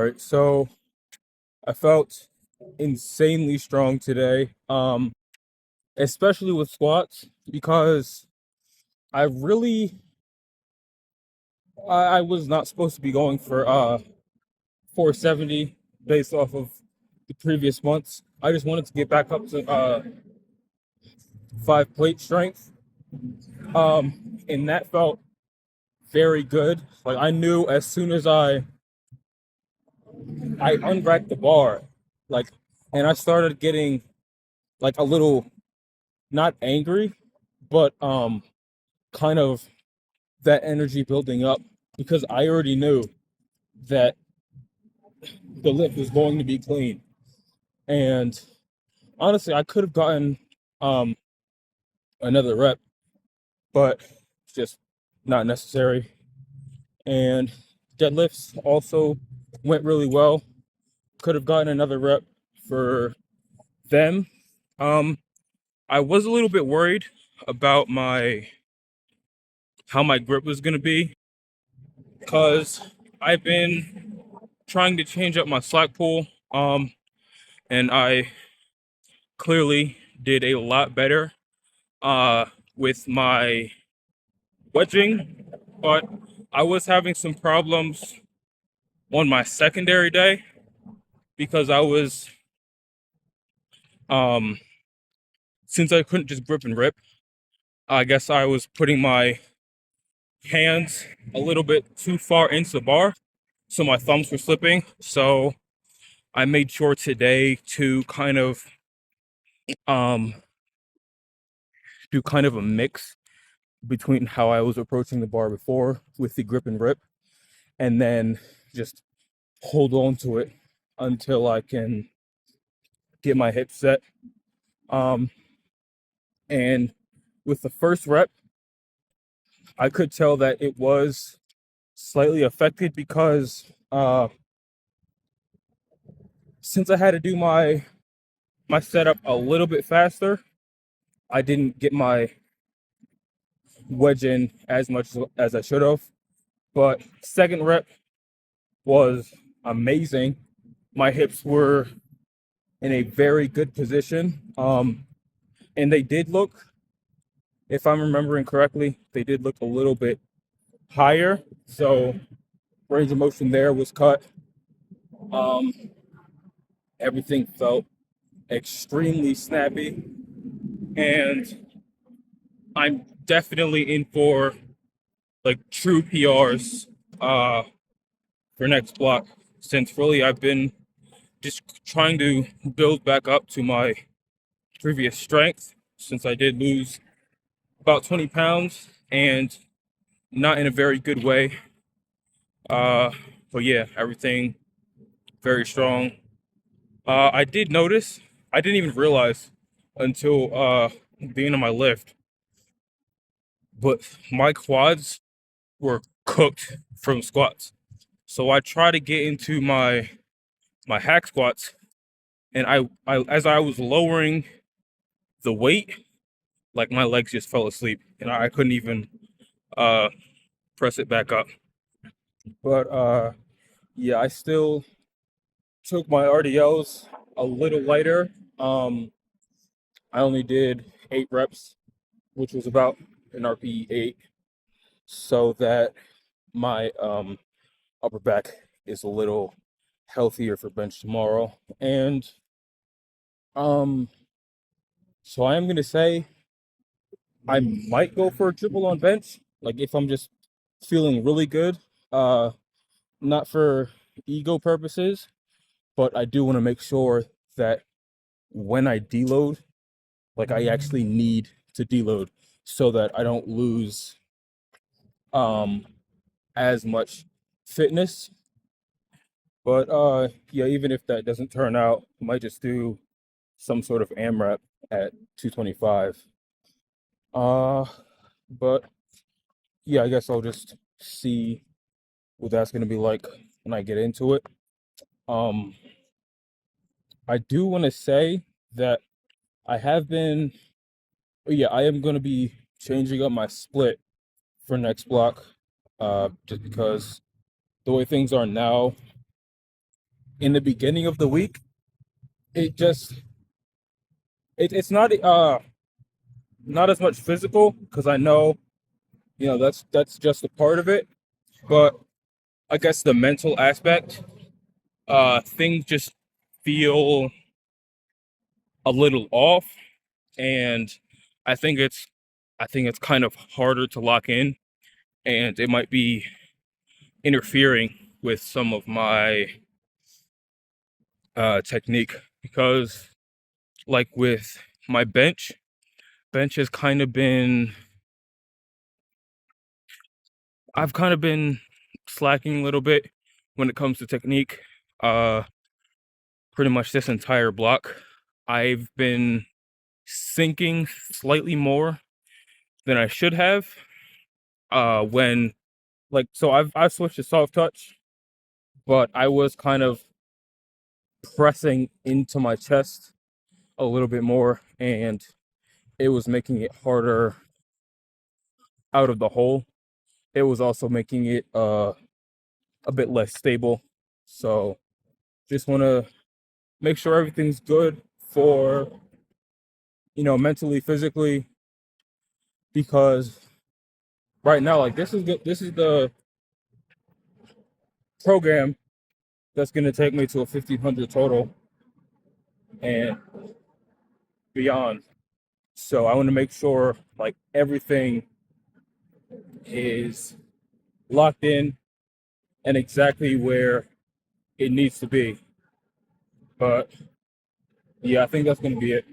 right, so I felt insanely strong today, especially with squats because I really I was not supposed to be going for 470 based off of the previous months. I just wanted to get back up to 5 plate strength, and that felt very good. Like I knew as soon as I unracked the bar, like, and I started getting like a little not angry, but kind of that energy building up because I already knew that the lift was going to be clean. And honestly, I could have gotten um another rep, but it's just not necessary. And deadlifts also went really well. Could have gotten another rep for them. Um I was a little bit worried about my how my grip was going to be because I've been trying to change up my slack pull, and I clearly did a lot better with my wedging, but I was having some problems on my secondary day because I was um since I couldn't just grip and rip, I guess I was putting my hands a little bit too far into the bar, so my thumbs were slipping. So I made sure today to kind of um do kind of a mix between how I was approaching the bar before with the grip and rip, and then just hold on to it until I can get my hips set. Um, and with the first rep, I could tell that it was slightly affected because since I had to do my setup a little bit faster, I didn't get my wedge in as much as I should have. But second rep was amazing. My hips were in a very good position. And they did look, if I'm remembering correctly, they did look a little bit higher. So range of motion there was cut. Um, Everything felt extremely snappy. And I'm definitely in for like true PRs for next block, since really I've been just trying to build back up to my previous strength since I did lose about 20 pounds and not in a very good way. Uh, but yeah, everything very strong. I did notice, I didn't even realize until the end of my lift, but my quads were cooked from squats. So I try to get into my hack squats, and I as I was lowering the weight, like my legs just fell asleep, and I couldn't even uh press it back up. But yeah, I still took my RDLs a little lighter. I only did 8 reps, which was about an RPE 8, so that my upper back is a little healthier for bench tomorrow. And um so I am gonna say I might go for a triple on bench, like if I'm just feeling really good. Uh Not for ego purposes, but I do want to make sure that when I deload, like I actually need to deload so that I don't lose um as much fitness. But yeah, even if that doesn't turn out, I might just do some sort of AMRAP at 225. Uh but yeah, I guess I'll just see what that's gonna be like when I get into it. Um I do want to say that I have been, yeah, I am going to be changing up my split for next block, just because the way things are now, in the beginning of the week, it just it's not as much physical because I know, that's just a part of it. But I guess the mental aspect, things just feel a little off, and I think it's I think it's kind of harder to lock in, and it might be interfering with some of my technique because, like with my bench has kind of been I've kind of been slacking a little bit when it comes to technique. Uh, Pretty much this entire block, I've been sinking slightly more than I should have. When so I've switched to soft touch, but I was kind of pressing into my chest a little bit more, and it was making it harder out of the hole. It was also making it a bit less stable. So just want to make sure everything's good for, mentally, physically, because right now, like, this is the program that's going to take me to a 1500 total and beyond. So I want to make sure like everything is locked in and exactly where it needs to be. But yeah, I think that's going to be it.